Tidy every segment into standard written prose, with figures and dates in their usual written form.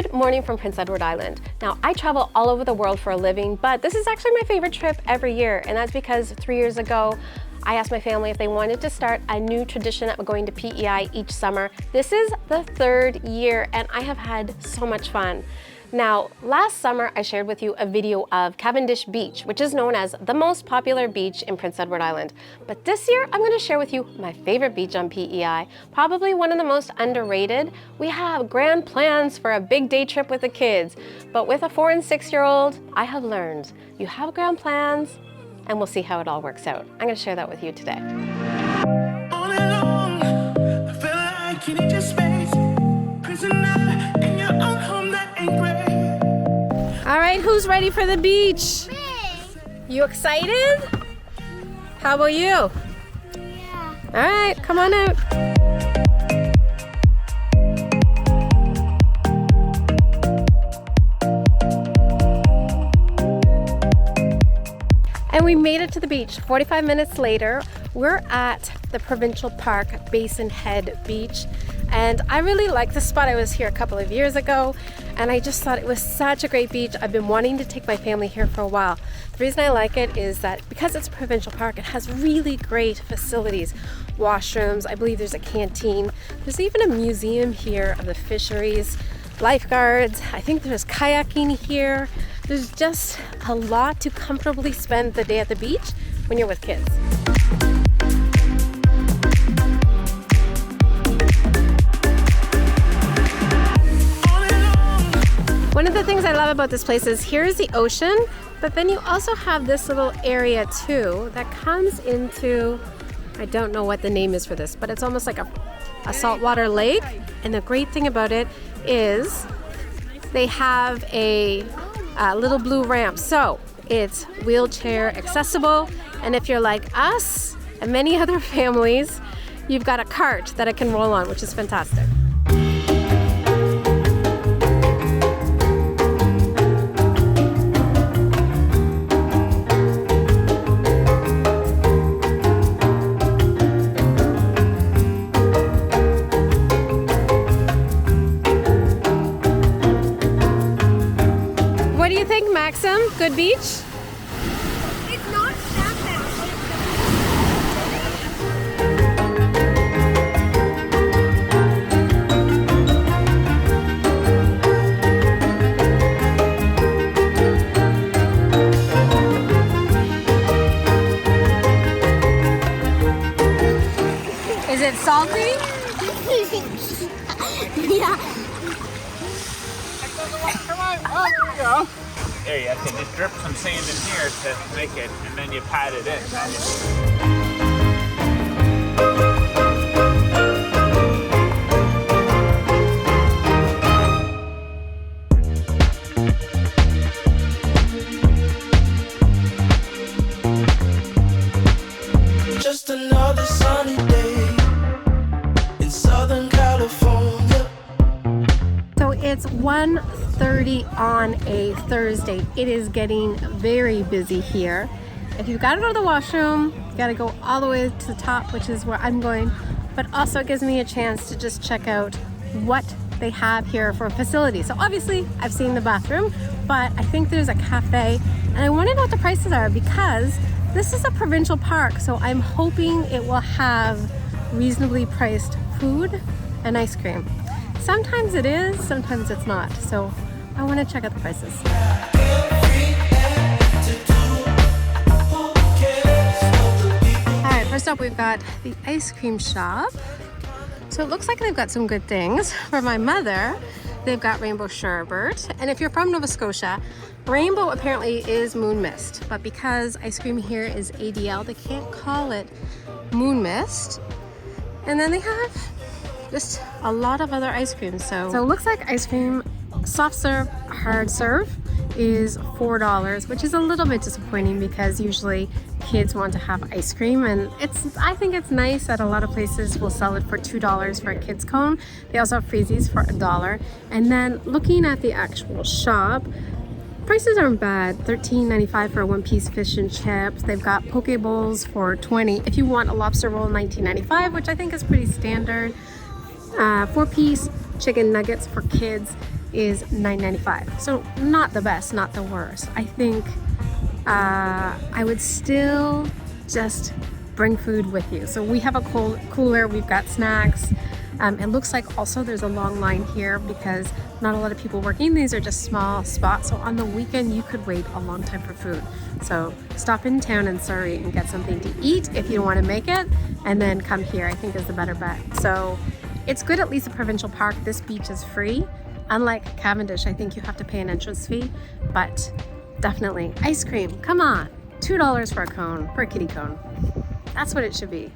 Good morning from Prince Edward Island. Now, I travel all over the world for a living, but this is actually my favorite trip every year, and that's because 3 years ago, I asked my family if they wanted to start a new tradition of going to PEI each summer. This is the 3rd year, and I have had so much fun. Now, last summer, I shared with you a video of Cavendish Beach, which is known as the most popular beach in Prince Edward Island. But this year, I'm going to share with you my favorite beach on PEI, probably one of the most underrated. We have grand plans for a big day trip with the kids, but with a 4- and 6-year-old, I have learned you have grand plans, and we'll see how it all works out. I'm going to share that with you today. All alone, I feel like you need your space. Prisoner in your own home that ain't great. All right, who's ready for the beach? Me. You excited? How about you? Yeah. All right, come on out. And we made it to the beach. 45 minutes later, we're at the Provincial Park, Basin Head Beach. And I really like this spot. I was here a couple of years ago, and I just thought it was such a great beach. I've been wanting to take my family here for a while. The reason I like it is that because it's a provincial park, it has really great facilities. Washrooms, I believe there's a canteen. There's even a museum here of the fisheries, lifeguards. I think there's kayaking here. There's just a lot to comfortably spend the day at the beach when you're with kids. One of the things I love about this place is here's the ocean, but then you also have this little area too that comes into, I don't know what the name is for this, but it's almost like a saltwater lake. And the great thing about it is they have a little blue ramp. So it's wheelchair accessible. And if you're like us and many other families, you've got a cart that it can roll on, which is fantastic. What do you think, Maxim? Good beach? It's not that bad. Is it salty? Yeah. Come on. Oh, there we go. There you go. Just drip some sand in here to make it, and then you pat it in. Just another sunny day in Southern California. So it's 1:30 on a Thursday. It is getting very busy here. If you've got to go to the washroom, you got to go all the way to the top, which is where I'm going. But also it gives me a chance to just check out what they have here for facilities. So obviously I've seen the bathroom, but I think there's a cafe, and I want to know what the prices are because this is a provincial park. So I'm hoping it will have reasonably priced food and ice cream. Sometimes it is, sometimes it's not. So I want to check out the prices. All right, first up we've got the ice cream shop. So it looks like they've got some good things. For my mother, they've got rainbow sherbet. And if you're from Nova Scotia, rainbow apparently is moon mist. But because ice cream here is ADL, they can't call it moon mist. And then they have just a lot of other ice creams. So it looks like ice cream, soft serve, hard serve is $4, which is a little bit disappointing because usually kids want to have ice cream, and I think it's nice that a lot of places will sell it for $2 for a kid's cone. They also have freezies for $1. And then looking at the actual shop, prices aren't bad. $13.95 for a one-piece fish and chips. They've got poke bowls for $20. If you want a lobster roll, $19.95, which I think is pretty standard. 4-piece chicken nuggets for kids. is $9.95. So not the best, not the worst. I think I would still just bring food with you. So we have a cooler, we've got snacks. It looks like also there's a long line here because not a lot of people working. These are just small spots. So on the weekend, you could wait a long time for food. So stop in town in Surrey and get something to eat if you don't want to make it, and then come here, I think is the better bet. So it's good, at least at Provincial Park. This beach is free. Unlike Cavendish, I think you have to pay an entrance fee, but definitely ice cream. Come on, $2 for a cone, for a kiddie cone. That's what it should be.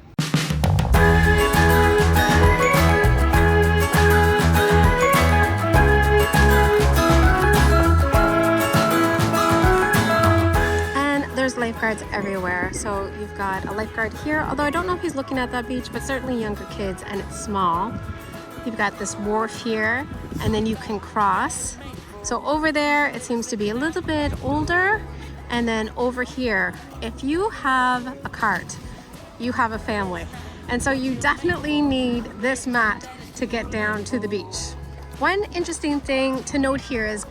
There's lifeguards everywhere. So you've got a lifeguard here, although I don't know if he's looking at that beach, but certainly younger kids, and it's small. You've got this wharf here, and then you can cross. So over there, it seems to be a little bit older. And then over here, if you have a cart, you have a family. And so you definitely need this mat to get down to the beach. One interesting thing to note here is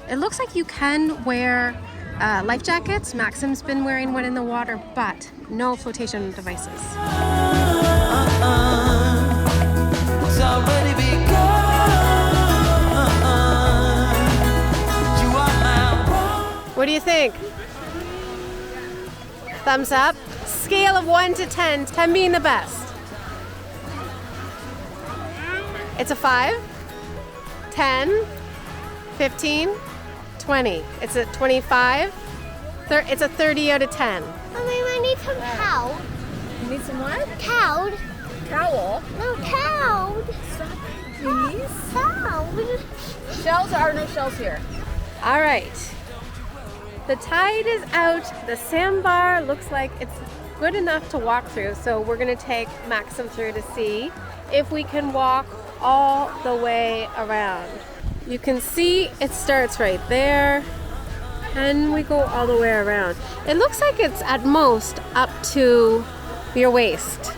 it looks like you can wear life jackets. Maxim's been wearing one in the water, but no flotation devices. It's already begun. You are my What do you think? Thumbs up. Scale of 1 to 10, 10 being the best. It's a 5, 10, 15, 20. It's a 25. It's a 30 out of 10. Mommy, I need some towel. You need some what? Towel. Towel. No, towel. Please. Towel. Shells are no shells here. All right. The tide is out. The sandbar looks like it's good enough to walk through. So we're going to take Maxim through to see if we can walk all the way around. You can see it starts right there, and we go all the way around. It looks like it's at most up to your waist.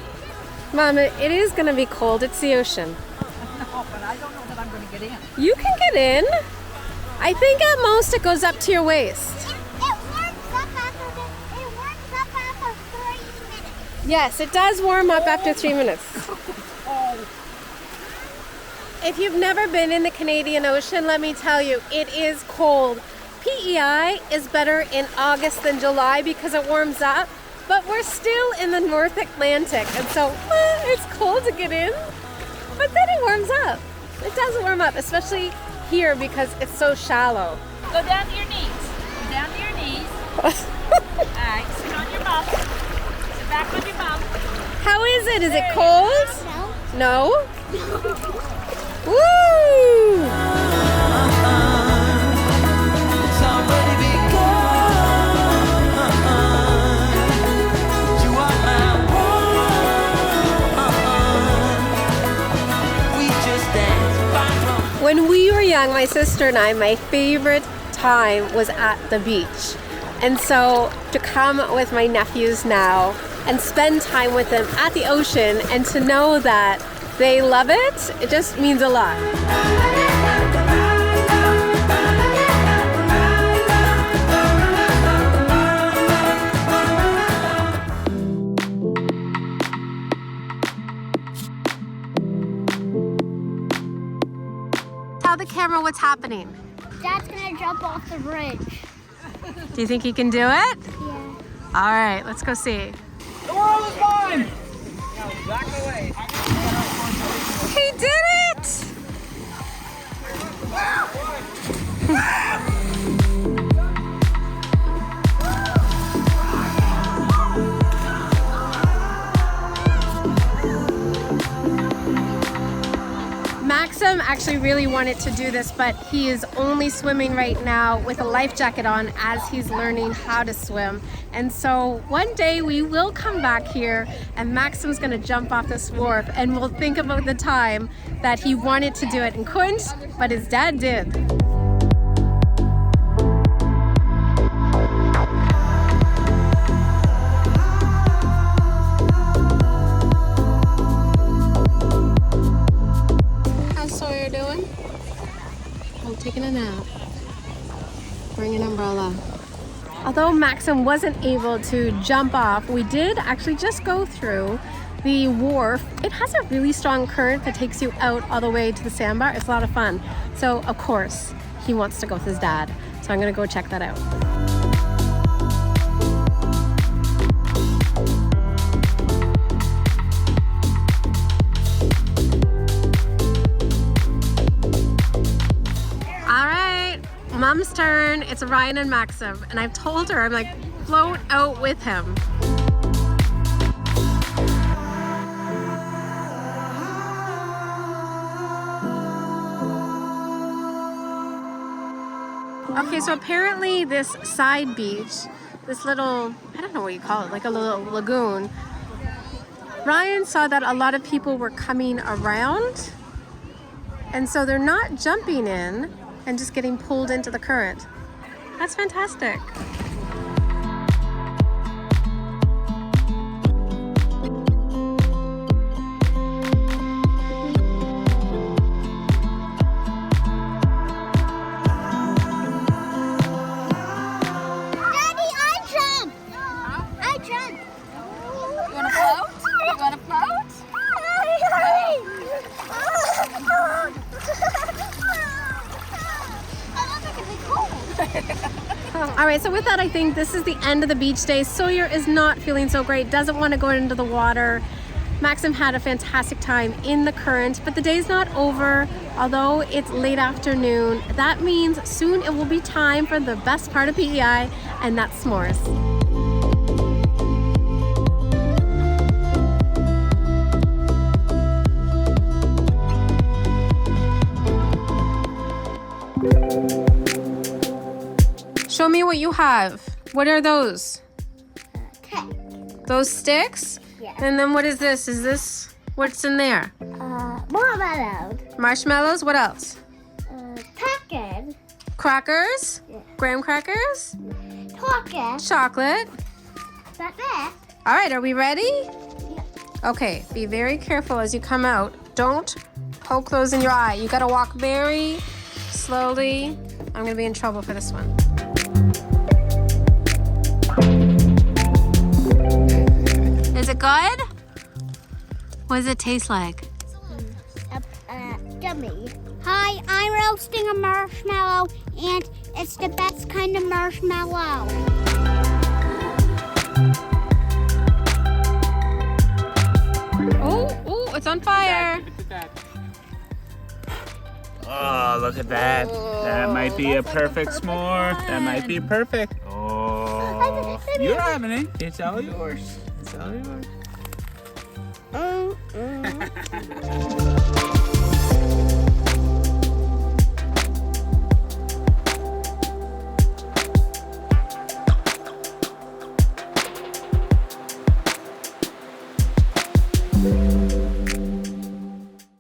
Mom, it is going to be cold. It's the ocean. No, but I don't know that I'm going to get in. You can get in. I think at most it goes up to your waist. It warms up after 3 minutes. Yes, it does warm up after 3 minutes. Oh, If you've never been in the Canadian Ocean, let me tell you, it is cold. PEI is better in August than July because it warms up, but we're still in the North Atlantic, and so it's cold to get in, but then it warms up. It does warm up, especially here because it's so shallow. go down to your knees. Go down to your knees. All right, sit on your bum. Sit back on your bum. How is it? Is it cold? No. No? Woo! It's already begun. You are my one. We just dance by drum. When we were young, my sister and I, my favorite time was at the beach. And so to come with my nephews now and spend time with them at the ocean and to know that they love it, it just means a lot. Tell the camera what's happening. Dad's gonna jump off the bridge. Do you think he can do it? Yeah. All right, let's go see. The world is mine! Back away. He did it! Maxim actually really wanted to do this, but he is only swimming right now with a life jacket on as he's learning how to swim. And so one day we will come back here and Maxim's gonna jump off this wharf and we'll think about the time that he wanted to do it and couldn't, but his dad did. How's Sawyer doing? I'll take a nap. Bring an umbrella. Although Maxim wasn't able to jump off, we did actually just go through the wharf. It has a really strong current that takes you out all the way to the sandbar. It's a lot of fun. So of course, he wants to go with his dad. So I'm gonna go check that out. Mom's turn. It's Ryan and Maxim, and I've told her, I'm like, float out with him. Okay, so apparently this side beach, this little, I don't know what you call it, like a little lagoon, Ryan saw that a lot of people were coming around, and so they're not jumping in and just getting pulled into the current. That's fantastic. Daddy, I jump. I jump. You want to float? You want to float? All right, so with that, I think this is the end of the beach day. Sawyer is not feeling so great, doesn't want to go into the water. Maxim had a fantastic time in the current, but the day's not over. Although it's late afternoon, that means soon it will be time for the best part of PEI, and that's s'mores. Show me what you have. What are those? Okay. Those sticks? Yeah. And then what is this? Is this, what's in there? Marmalade. Marshmallows? What else? Packet. Crackers? Yeah. Graham crackers? Pocket. Chocolate? That's it. All right, are we ready? Yeah. Okay, be very careful as you come out. Don't poke those in your eye. You gotta walk very slowly. I'm gonna be in trouble for this one. Is it good? What does it taste like? Dummy. Hi, I'm roasting a marshmallow, and it's the best kind of marshmallow. Oh, it's on fire. Oh, look at that. That might be a perfect s'more. That might be perfect. Oh, you're having it. It's all yours. It's all yours.